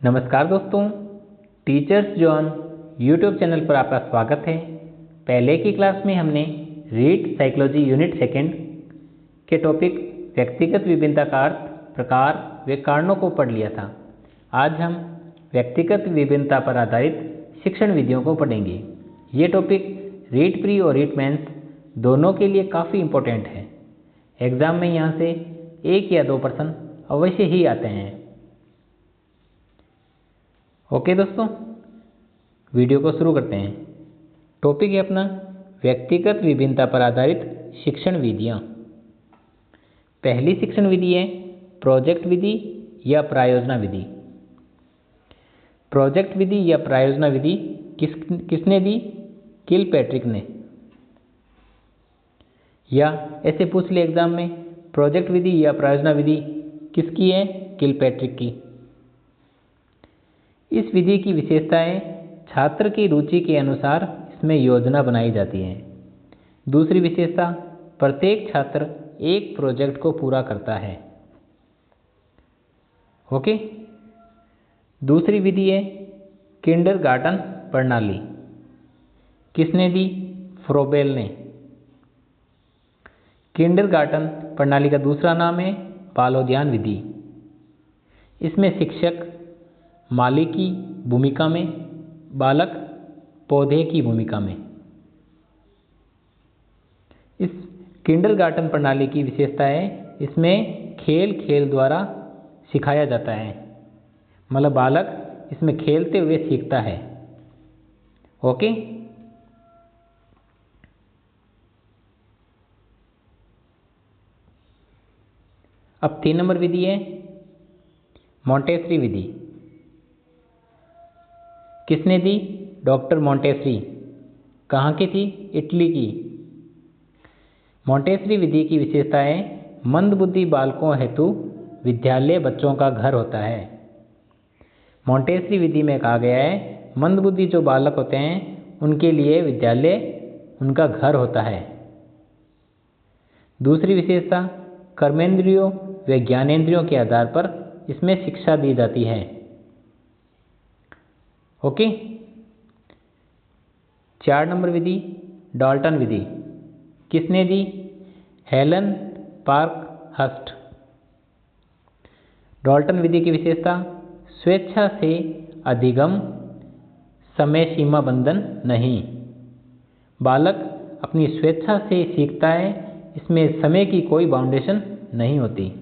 नमस्कार दोस्तों, teachers John YouTube channel पर आपका स्वागत है। पहले की क्लास में हमने रीड साइकोलॉजी यूनिट सेकंड के टॉपिक व्यक्तिगत विभिन्नता का अर्थ, प्रकार व कारणों को पढ़ लिया था। आज हम व्यक्तिगत विभिन्नता पर आधारित शिक्षण विधियों को पढ़ेंगे। ये टॉपिक रीड प्री और रीड मेंस दोनों के लिए काफ़ी इम्पोर्टेंट है। एग्ज़ाम में यहाँ से 1 या 2 प्रश्न अवश्य ही आते हैं। ओके दोस्तों, वीडियो को शुरू करते हैं। टॉपिक है अपना व्यक्तिगत विभिन्नता पर आधारित शिक्षण विधियाँ। पहली शिक्षण विधि है प्रोजेक्ट विधि या प्रायोजना विधि। प्रोजेक्ट विधि या प्रायोजना विधि किसने दी? किलपैट्रिक ने। या ऐसे पूछ ले एग्जाम में, प्रोजेक्ट विधि या प्रायोजना विधि किसकी है? किलपैट्रिक की। इस विधि की विशेषताएं छात्र की रुचि के अनुसार इसमें योजना बनाई जाती है। दूसरी विशेषता, प्रत्येक छात्र एक प्रोजेक्ट को पूरा करता है। ओके। दूसरी विधि है किंडरगार्टन प्रणाली। किसने दी? फ्रोबेल ने। किंडरगार्टन प्रणाली का दूसरा नाम है बालोद्यान विधि। इसमें शिक्षक माली की भूमिका में, बालक पौधे की भूमिका में। इस किंडरगार्टन प्रणाली की विशेषता है इसमें खेल खेल द्वारा सिखाया जाता है, मतलब बालक इसमें खेलते हुए सीखता है। ओके। अब 3 नंबर विधि है मोंटेसरी विधि। किसने दी? Doctor Montessori. कहाँ की थी? इटली की। मोंटेसरी विधि की विशेषता है मंदबुद्धि बालकों हेतु विद्यालय बच्चों का घर होता है। मोंटेसरी विधि में कहा गया है मंदबुद्धि जो बालक होते हैं उनके लिए विद्यालय उनका घर होता है। दूसरी विशेषता, कर्मेंद्रियों व ज्ञानेंद्रियों के आधार पर इसमें शिक्षा दी जाती है। ओके। 4 नंबर विधि डाल्टन विधि। किसने दी? Helen Parkhurst. डाल्टन विधि की विशेषता, स्वेच्छा से अधिगम, समय सीमा बंधन नहीं। बालक अपनी स्वेच्छा से सीखता है, इसमें समय की कोई बाउंडेशन नहीं होती।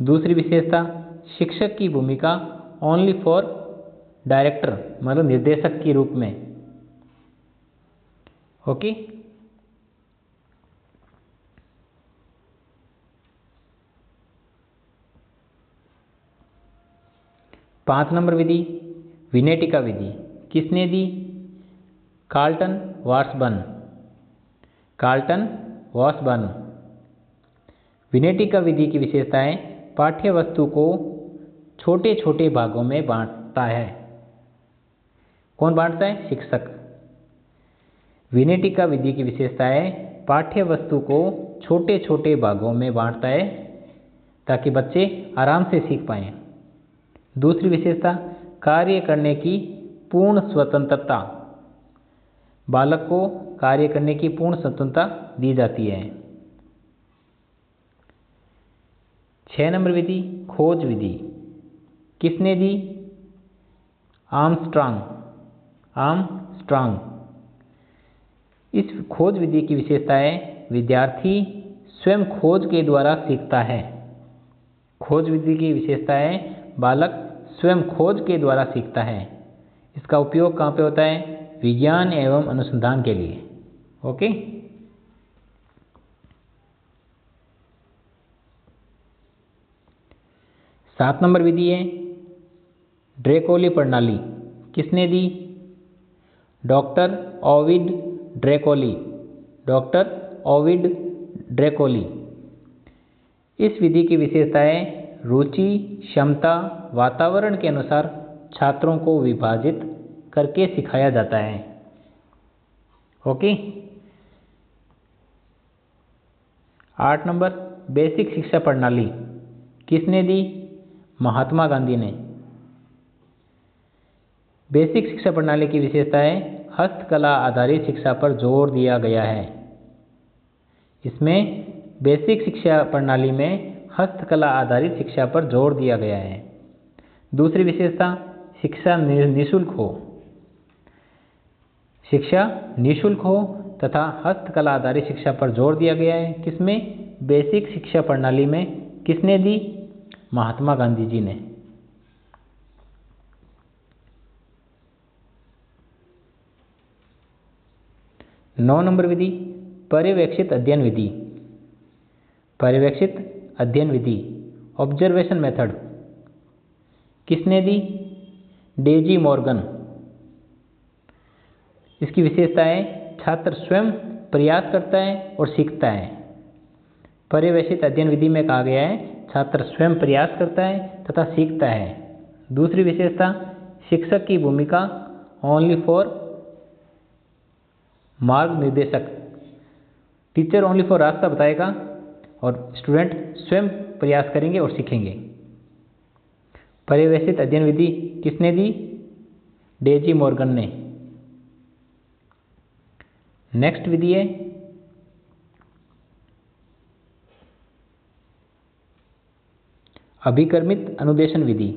दूसरी विशेषता, शिक्षक की भूमिका ओनली फॉर डायरेक्टर, मतलब निर्देशक के रूप में। ओके। 5 नंबर विधि विनेटिका विधि। किसने दी? कार्लटन वार्सबर्न। कार्लटन वार्सबर्न। विनेटिका विधि की विशेषताएं पाठ्य वस्तु को छोटे छोटे भागों में बांटता है। कौन बांटता है? शिक्षक। विनेटिका विधि की विशेषता है पाठ्य वस्तु को छोटे छोटे भागों में बांटता है ताकि बच्चे आराम से सीख पाएं। दूसरी विशेषता, कार्य करने की पूर्ण स्वतंत्रता। बालक को कार्य करने की पूर्ण स्वतंत्रता दी जाती है। 6 नंबर विधि खोज विधि। किसने दी? आर्मस्ट्रांग। इस खोज विधि की विशेषता है विद्यार्थी स्वयं खोज के द्वारा सीखता है। खोज विधि की विशेषता है बालक स्वयं खोज के द्वारा सीखता है। इसका उपयोग कहाँ पे होता है? विज्ञान एवं अनुसंधान के लिए। ओके। सात नंबर विधि है ड्रेकोली प्रणाली। किसने दी? Doctor Ovide Decroly. Doctor Ovide Decroly. इस विधि की विशेषता है रुचि, क्षमता, वातावरण के अनुसार छात्रों को विभाजित करके सिखाया जाता है। ओके। 8 नंबर बेसिक शिक्षा प्रणाली। किसने दी? महात्मा गांधी ने। बेसिक शिक्षा प्रणाली की विशेषताएं हस्तकला आधारित शिक्षा पर जोर दिया गया है। इसमें बेसिक शिक्षा प्रणाली में हस्तकला आधारित शिक्षा पर जोर दिया गया है। दूसरी विशेषता, शिक्षा निःशुल्क हो। शिक्षा निःशुल्क हो तथा हस्तकला आधारित शिक्षा पर जोर दिया गया है। किसमें? बेसिक शिक्षा प्रणाली में। किसने दी? महात्मा गांधी जी ने। नौ नंबर विधि, पर्यवेक्षित अध्ययन विधि। पर्यवेक्षित अध्ययन विधि, ऑब्जर्वेशन मेथड, किसने दी? Daisy Morgan. इसकी विशेषताएं, छात्र स्वयं प्रयास करता है और सीखता है। पर्यवेक्षित अध्ययन विधि में कहा गया है छात्र स्वयं प्रयास करता है तथा सीखता है। दूसरी विशेषता, शिक्षक की भूमिका ओनली फॉर मार्ग निर्देशक। टीचर ओनली फॉर रास्ता बताएगा और स्टूडेंट स्वयं प्रयास करेंगे और सीखेंगे। पर्यवेक्षित अध्ययन विधि किसने दी? डेजी मॉर्गन ने। नेक्स्ट विधि है अभिकर्मित अनुदेशन विधि।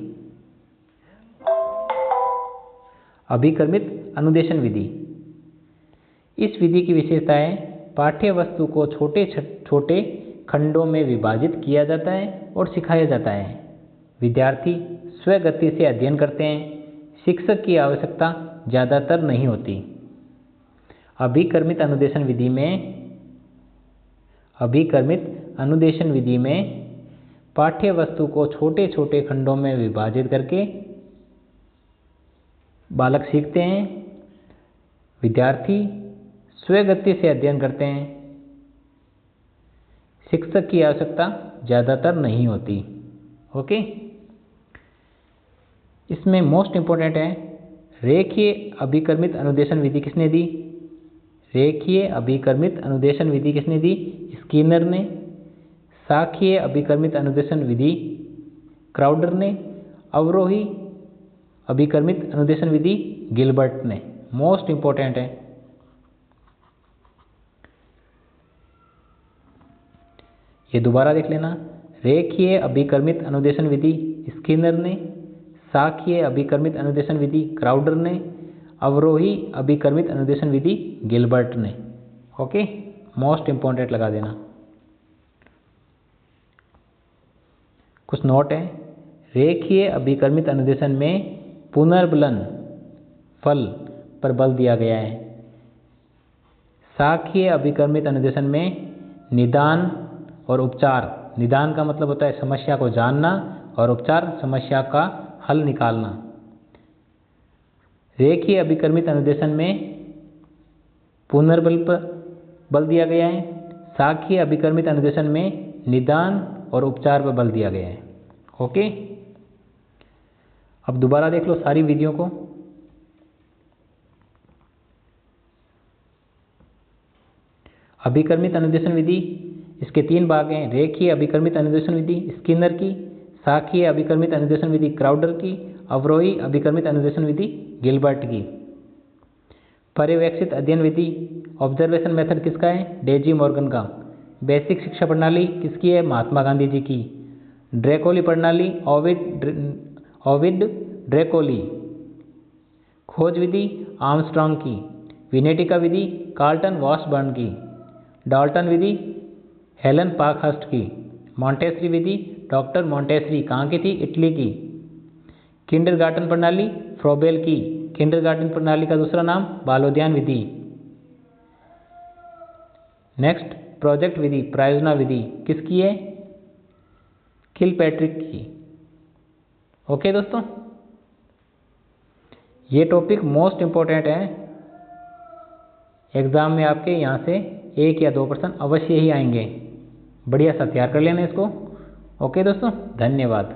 अभिकर्मित अनुदेशन विधि, इस विधि की विशेषताएं, पाठ्य वस्तु को छोटे छोटे खंडों में विभाजित किया जाता है और सिखाया जाता है। विद्यार्थी स्वगति से अध्ययन करते हैं। शिक्षक की आवश्यकता ज़्यादातर नहीं होती। अभिकर्मित अनुदेशन विधि में पाठ्य वस्तु को छोटे छोटे खंडों में विभाजित करके बालक सीखते हैं। विद्यार्थी स्वगति से अध्ययन करते हैं। शिक्षक की आवश्यकता ज़्यादातर नहीं होती। ओके, इसमें मोस्ट इंपॉर्टेंट है रेखीय अभिकर्मित अनुदेशन विधि किसने दी? रेखीय अभिकर्मित अनुदेशन विधि किसने दी? स्किनर ने। शाखीय अभिकर्मित अनुदेशन विधि क्राउडर ने। अवरोही अभिकर्मित अनुदेशन विधि गिलबर्ट ने। मोस्ट इंपॉर्टेंट है। ये दोबारा देख लेना। रेखीय अभिकर्मित अनुदेशन विधि स्किनर ने। शाखीय अभिकर्मित अनुदेशन विधि क्राउडर ने। अवरोही अभिकर्मित अनुदेशन विधि गिलबर्ट ने। ओके, मोस्ट इंपॉर्टेंट लगा देना। कुछ नोट है। रेखीय अभिकर्मित अनुदेशन में पुनर्बलन फल पर बल दिया गया है। शाखीय अभिकर्मित अनुदेशन में निदान और उपचार। निदान का मतलब होता है समस्या को जानना और उपचार समस्या का हल निकालना। रेखीय अभिकर्मित अनुदेशन में पुनर्बल पर बल दिया गया है। शाखीय अभिकर्मित अनुदेशन में निदान और उपचार पर बल दिया गया है। ओके, अब दोबारा देख लो सारी विधियों को। अभिकर्मित अनुदेशन विधि, इसके 3 भाग हैं। रेखीय अभिकर्मित अनुदेशन विधि स्किनर की, शाखीय अभिकर्मित अनुदेशन विधि क्राउडर की, अवरोही अभिकर्मित अनुदेशन विधि गिलबर्ट की। पर्यवेक्षित अध्ययन विधि ऑब्जर्वेशन मेथड किसका है? डेजी मॉर्गन का। बेसिक शिक्षा प्रणाली किसकी है? महात्मा गांधी जी की। ड्रैकोली प्रणाली ओविड ड्रैकोली। खोज विधि आर्मस्ट्रांग की। विनेटिका विधि कार्लटन वॉसबर्न की। डाल्टन विधि हेलन पार्कहर्स्ट की। मॉन्टेसरी विधि डॉक्टर मॉन्टेसरी, कहाँ की थी? इटली की। किंडरगार्टन प्रणाली फ्रोबेल की। किंडरगार्टन प्रणाली का दूसरा नाम बालोद्यान विधि। नेक्स्ट, प्रोजेक्ट विधि प्रायोजना विधि किसकी है? किलपैट्रिक की। ओके दोस्तों, ये टॉपिक मोस्ट इंपॉर्टेंट है। एग्जाम में आपके यहाँ से 1 या 2 प्रश्न अवश्य ही आएंगे। बढ़िया सा तैयार कर लेना इसको। ओके दोस्तों, धन्यवाद।